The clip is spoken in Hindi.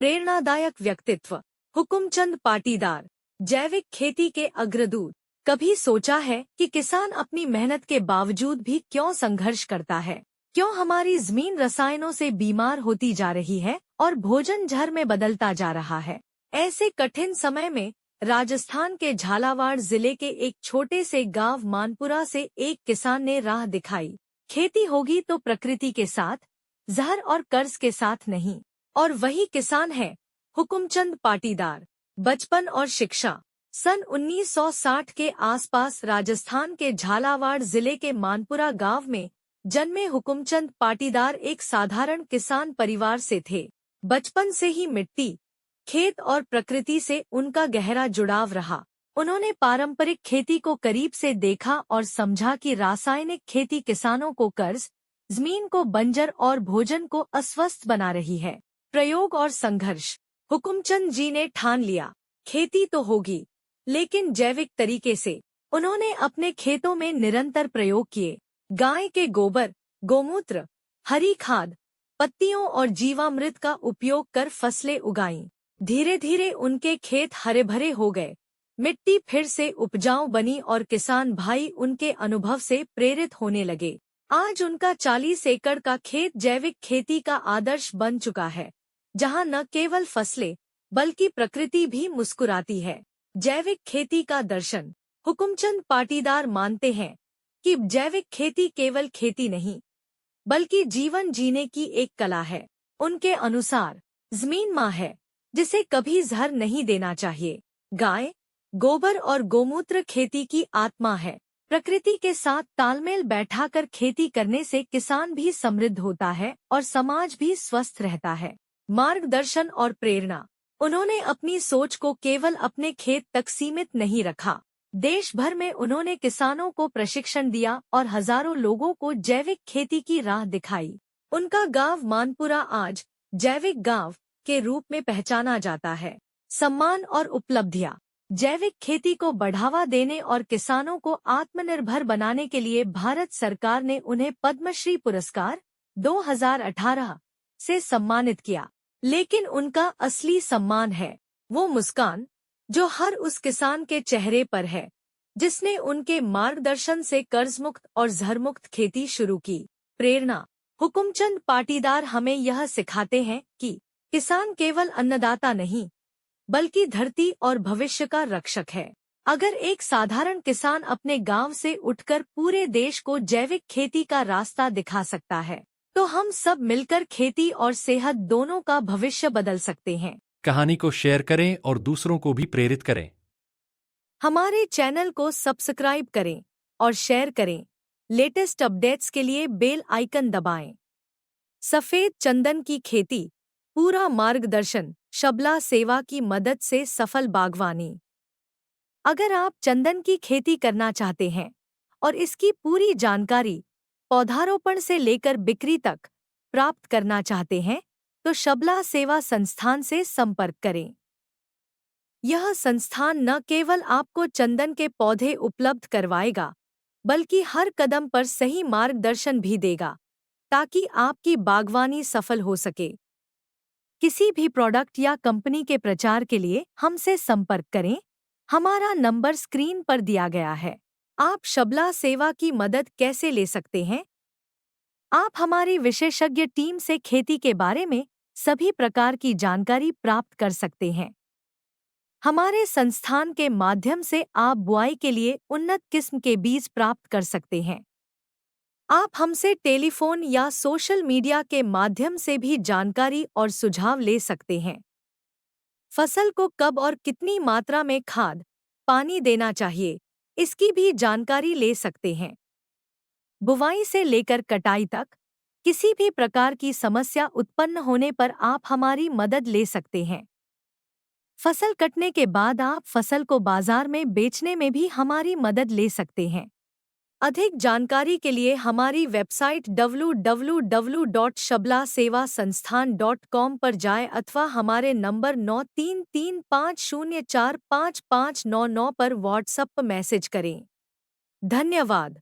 प्रेरणादायक व्यक्तित्व हुकुमचंद पाटीदार, जैविक खेती के अग्रदूत। कभी सोचा है कि किसान अपनी मेहनत के बावजूद भी क्यों संघर्ष करता है? क्यों हमारी जमीन रसायनों से बीमार होती जा रही है और भोजन जहर में बदलता जा रहा है? ऐसे कठिन समय में राजस्थान के झालावाड़ जिले के एक छोटे से गांव मानपुरा से एक किसान ने राह दिखाई। खेती होगी तो प्रकृति के साथ, जहर और कर्ज के साथ नहीं। और वही किसान है हुकुमचंद पाटीदार। बचपन और शिक्षा। सन 1960 के आसपास राजस्थान के झालावाड़ जिले के मानपुरा गांव में जन्मे हुकुमचंद पाटीदार एक साधारण किसान परिवार से थे। बचपन से ही मिट्टी, खेत और प्रकृति से उनका गहरा जुड़ाव रहा। उन्होंने पारंपरिक खेती को करीब से देखा और समझा कि रासायनिक खेती किसानों को कर्ज, जमीन को बंजर और भोजन को अस्वस्थ बना रही है। प्रयोग और संघर्ष। हुकुमचंद जी ने ठान लिया, खेती तो होगी, लेकिन जैविक तरीके से। उन्होंने अपने खेतों में निरंतर प्रयोग किए। गाय के गोबर, गोमूत्र, हरी खाद, पत्तियों और जीवामृत का उपयोग कर फसलें उगाईं। धीरे धीरे उनके खेत हरे भरे हो गए, मिट्टी फिर से उपजाऊ बनी और किसान भाई उनके अनुभव से प्रेरित होने लगे। आज उनका 40 एकड़ का खेत जैविक खेती का आदर्श बन चुका है, जहां न केवल फसलें बल्कि प्रकृति भी मुस्कुराती है। जैविक खेती का दर्शन। हुकुमचंद पाटीदार मानते हैं कि जैविक खेती केवल खेती नहीं, बल्कि जीवन जीने की एक कला है। उनके अनुसार जमीन माँ है, जिसे कभी जहर नहीं देना चाहिए। गाय, गोबर और गोमूत्र खेती की आत्मा है। प्रकृति के साथ तालमेल बैठाकर खेती करने से किसान भी समृद्ध होता है और समाज भी स्वस्थ रहता है। मार्गदर्शन और प्रेरणा। उन्होंने अपनी सोच को केवल अपने खेत तक सीमित नहीं रखा। देश भर में उन्होंने किसानों को प्रशिक्षण दिया और हजारों लोगों को जैविक खेती की राह दिखाई। उनका गांव मानपुरा आज जैविक गांव के रूप में पहचाना जाता है। सम्मान और उपलब्धियां। जैविक खेती को बढ़ावा देने और किसानों को आत्मनिर्भर बनाने के लिए भारत सरकार ने उन्हें पद्मश्री पुरस्कार 2018 से सम्मानित किया। लेकिन उनका असली सम्मान है वो मुस्कान जो हर उस किसान के चेहरे पर है, जिसने उनके मार्गदर्शन से कर्जमुक्त और जहरमुक्त खेती शुरू की। प्रेरणा। हुकुमचंद पाटीदार हमें यह सिखाते हैं कि किसान केवल अन्नदाता नहीं, बल्कि धरती और भविष्य का रक्षक है। अगर एक साधारण किसान अपने गांव से उठकर पूरे देश को जैविक खेती का रास्ता दिखा सकता है, तो हम सब मिलकर खेती और सेहत दोनों का भविष्य बदल सकते हैं। कहानी को शेयर करें और दूसरों को भी प्रेरित करें। हमारे चैनल को सब्सक्राइब करें और शेयर करें। लेटेस्ट अपडेट्स के लिए बेल आइकन दबाएं। सफेद चंदन की खेती, पूरा मार्गदर्शन, शबला सेवा की मदद से सफल बागवानी। अगर आप चंदन की खेती करना चाहते हैं और इसकी पूरी जानकारी पौधारोपण से लेकर बिक्री तक प्राप्त करना चाहते हैं, तो शबला सेवा संस्थान से संपर्क करें। यह संस्थान न केवल आपको चंदन के पौधे उपलब्ध करवाएगा, बल्कि हर कदम पर सही मार्गदर्शन भी देगा, ताकि आपकी बागवानी सफल हो सके। किसी भी प्रोडक्ट या कंपनी के प्रचार के लिए हमसे संपर्क करें। हमारा नंबर स्क्रीन पर दिया गया है। आप शबला सेवा की मदद कैसे ले सकते हैं? आप हमारी विशेषज्ञ टीम से खेती के बारे में सभी प्रकार की जानकारी प्राप्त कर सकते हैं। हमारे संस्थान के माध्यम से आप बुआई के लिए उन्नत किस्म के बीज प्राप्त कर सकते हैं। आप हमसे टेलीफोन या सोशल मीडिया के माध्यम से भी जानकारी और सुझाव ले सकते हैं। फसल को कब और कितनी मात्रा में खाद, पानी देना चाहिए, इसकी भी जानकारी ले सकते हैं। बुवाई से लेकर कटाई तक किसी भी प्रकार की समस्या उत्पन्न होने पर आप हमारी मदद ले सकते हैं। फसल कटने के बाद आप फसल को बाजार में बेचने में भी हमारी मदद ले सकते हैं। अधिक जानकारी के लिए हमारी वेबसाइट www.shablasevasansthan.com पर जाएं अथवा हमारे नंबर 9335045599 पर व्हाट्सएप मैसेज करें। धन्यवाद।